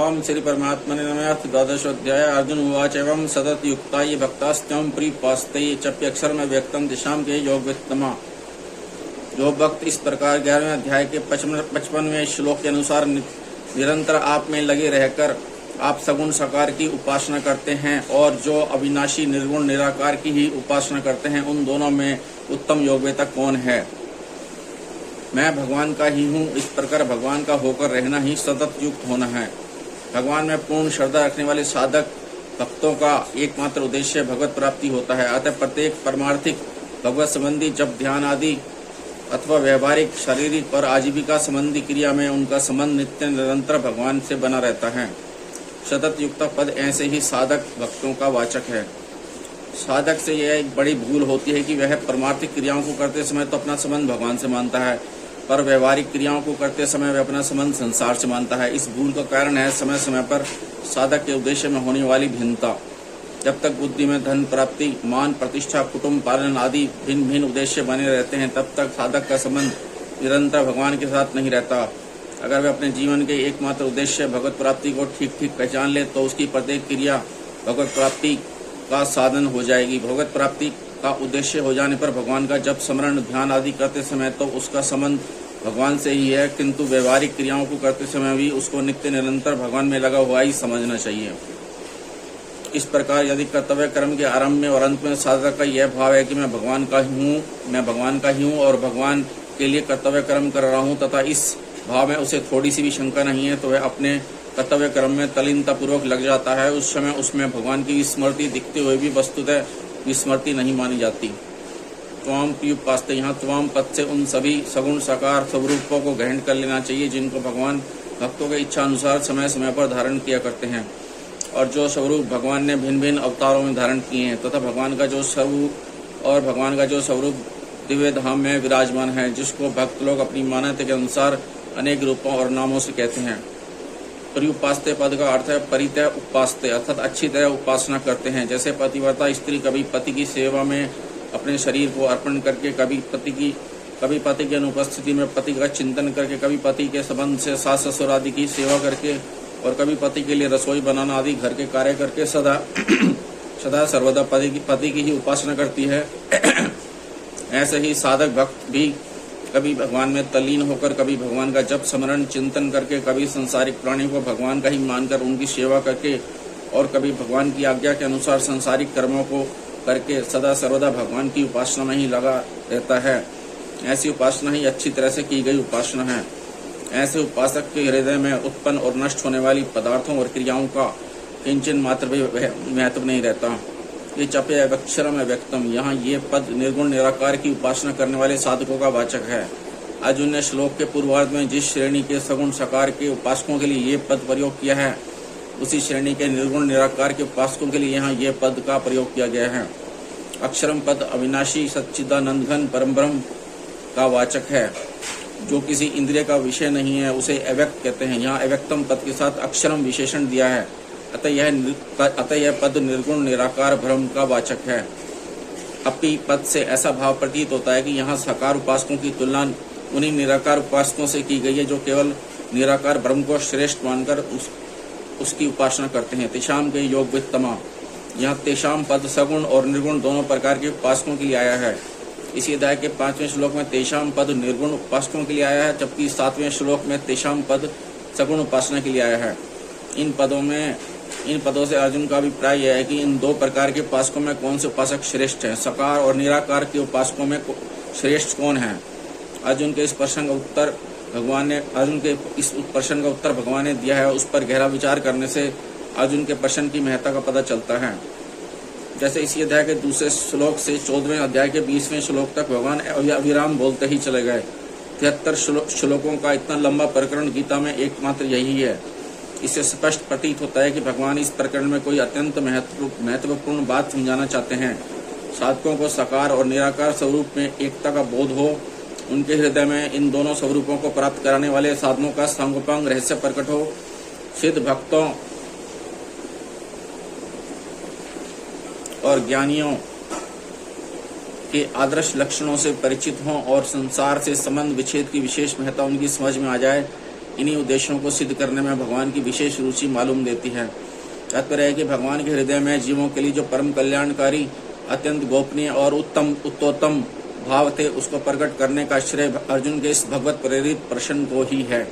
ओम श्री परमात्मने नमः। द्वादशोऽध्याय। अर्जुन उवाच एवं सतत युक्ता ये भक्तास्त्वं प्रीपास्ते चप्यक्षरम व्यक्तम दिशाम के योगवित्तमा। जो भक्त इस प्रकार 11वें अध्याय के 55वें श्लोक के अनुसार निरंतर आप में लगे रहकर आप सगुण साकार की उपासना करते हैं और जो अविनाशी निर्गुण निराकार की ही उपासना करते हैं, उन दोनों में उत्तम योगवेतक कौन है? मैं भगवान का ही हूँ। इस प्रकार भगवान का होकर रहना ही सतत युक्त होना है। भगवान में पूर्ण श्रद्धा रखने वाले साधक भक्तों का एकमात्र उद्देश्य भगवत प्राप्ति होता है। अतः प्रत्येक परमार्थिक भगवत संबंधी जब ध्यान आदि अथवा व्यवहारिक, शारीरिक और आजीविका संबंधी क्रिया में उनका संबंध नित्य निरंतर भगवान से बना रहता है। सतत युक्त पद ऐसे ही साधक भक्तों का वाचक है। साधक से यह एक बड़ी भूल होती है कि वह परमार्थिक क्रियाओं को करते समय तो अपना संबंध भगवान से मानता है, पर व्यवहारिक क्रियाओं को करते समय वह अपना संबंध संसार से मानता है। इस भूल का कारण है समय समय पर साधक के उद्देश्य में होने वाली भिन्नता। जब तक बुद्धि में धन प्राप्ति, मान, प्रतिष्ठा, कुटुंब पालन आदि भिन्न भिन्न उद्देश्य बने रहते हैं, तब तक साधक का संबंध निरंतर भगवान के साथ नहीं रहता। अगर वह अपने जीवन के एकमात्र उद्देश्य भगवत प्राप्ति को ठीक ठीक पहचान ले तो उसकी प्रत्येक क्रिया भगवत प्राप्ति का साधन हो जाएगी। भगवत प्राप्ति का उद्देश्य हो जाने पर भगवान का जप, स्मरण, ध्यान आदि करते समय तो उसका संबंध भगवान से ही है, किंतु व्यवहारिक क्रियाओं को करते समय भी उसको नित्य निरंतर भगवान में लगा हुआ ही समझना चाहिए। इस प्रकार यदि कर्तव्य कर्म के आरंभ में और अंत में साधक का यह भाव है कि मैं भगवान का ही हूँ और भगवान के लिए कर्तव्य कर्म कर रहा हूँ तथा इस भाव में उसे थोड़ी सी भी शंका नहीं है, तो वह अपने कर्तव्य कर्म में तल्लीनता पूर्वक लग जाता है। उस समय उसमें भगवान की विस्मृति दिखते हुए भी वस्तुतः विस्मृति नहीं मानी जाती। त्वाम प्युपास्ते, यहाँ त्वाम पद से उन सभी सगुण साकार स्वरूपों को ग्रहण कर लेना चाहिए जिनको भगवान भक्तों के इच्छा अनुसार समय समय पर धारण किया करते हैं और जो स्वरूप भगवान ने भिन्न भिन्न अवतारों में धारण किए हैं, तथा भगवान का जो स्वरूप दिव्य धाम में विराजमान है, जिसको भक्त लोग अपनी मान्यता के अनुसार अनेक रूपों और नामों से कहते हैं। पर्युपास्ते पद का अर्थ है परितः उपास्ते, अर्थात अच्छी तरह उपासना करते हैं। जैसे पतिव्रता स्त्री कभी पति की सेवा में अपने शरीर को अर्पण करके, कभी पति की अनुपस्थिति में पति का चिंतन करके, कभी पति के संबंध से सास ससुर आदि की सेवा करके और कभी पति के लिए रसोई बनाना आदि घर के कार्य करके सदा सर्वदा पति की ही उपासना करती है। ऐसे ही साधक भक्त भी कभी भगवान में तल्लीन होकर, कभी भगवान का जप, स्मरण, चिंतन करके, कभी संसारिक प्राणी को भगवान का ही मानकर उनकी सेवा करके और कभी भगवान की आज्ञा के अनुसार संसारिक कर्मों को करके सदा सर्वदा भगवान की उपासना में ही लगा रहता है। ऐसी उपासना ही अच्छी तरह से की गई उपासना है। ऐसे उपासक के हृदय में उत्पन्न और नष्ट होने वाली पदार्थों और क्रियाओं का किंचन मात्र भी महत्व नहीं रहता। ये चपे अक्षरम व्यक्तम, यहाँ ये पद निर्गुण निराकार की उपासना करने वाले साधकों का वाचक है। अर्जुन ने श्लोक के पूर्वार्ध में जिस श्रेणी के सगुण साकार के उपासकों के लिए ये पद प्रयोग किया है, उसी श्रेणी के निर्गुण निराकार के उपासकों के लिए यहाँ ये पद का प्रयोग किया गया है। अक्षरम पद अविनाशी सच्चिदानंद घन परम ब्रह्म का वाचक है। जो किसी इंद्रिय का विषय नहीं है उसे अव्यक्त कहते हैं। यहाँ अव्यक्तम पद के साथ अक्षरम विशेषण दिया है, अतः यह पद निर्गुण निराकार ब्रह्म का वाचक है। अपि पद से ऐसा भाव प्रतीत होता है कि यहाँ साकार उपासकों की तुलना उन्हीं निराकार उपासकों से की गई है जो केवल निराकार ब्रह्म को श्रेष्ठ मानकर उसकी उपासना करते हैं। तेषाम के योगवित्तमा, यहाँ तेषाम पद सगुण और निर्गुण दोनों प्रकार के उपासकों के लिए आया है। इसी अध्याय के 5वें श्लोक में तेषाम पद निर्गुण उपासकों के लिए आया है, जबकि 7वें श्लोक में तेषाम पद सगुण उपासना के लिए आया है। इन पदों से अर्जुन का अभिप्राय यह है कि इन दो प्रकार के उपासकों में कौन से उपासक श्रेष्ठ हैं। साकार और निराकार के उपासकों में श्रेष्ठ कौन है? अर्जुन के इस प्रश्न का उत्तर भगवान ने दिया है। उस पर गहरा विचार करने से अर्जुन के प्रश्न की महत्ता का पता चलता है। जैसे इसी अध्याय के दूसरे श्लोक से 14वें अध्याय के 20वें श्लोक तक भगवान अविराम बोलते ही चले गए। 73 श्लोकों का इतना लंबा प्रकरण गीता में एकमात्र यही है। इससे स्पष्ट प्रतीत होता है कि भगवान इस प्रकरण में कोई अत्यंत महत्वपूर्ण बात समझाना चाहते हैं। साधकों को साकार और निराकार स्वरूप में एकता का बोध हो, उनके हृदय में इन दोनों स्वरूपों को प्राप्त कराने वाले साधनों का सांगोपांग रहस्य प्रकट हो, सिद्ध भक्तों और ज्ञानियों के आदर्श लक्षणों से परिचित हों और संसार से संबंध विच्छेद की विशेष महत्ता उनकी समझ में आ जाए, इन्हीं उद्देश्यों को सिद्ध करने में भगवान की विशेष रुचि मालूम देती है। तात्पर्य है कि भगवान के हृदय में जीवों के लिए जो परम कल्याणकारी, अत्यंत गोपनीय और उत्तोत्तम भाव थे, उसको प्रकट करने का श्रेय अर्जुन के इस भगवत प्रेरित प्रश्न को ही है।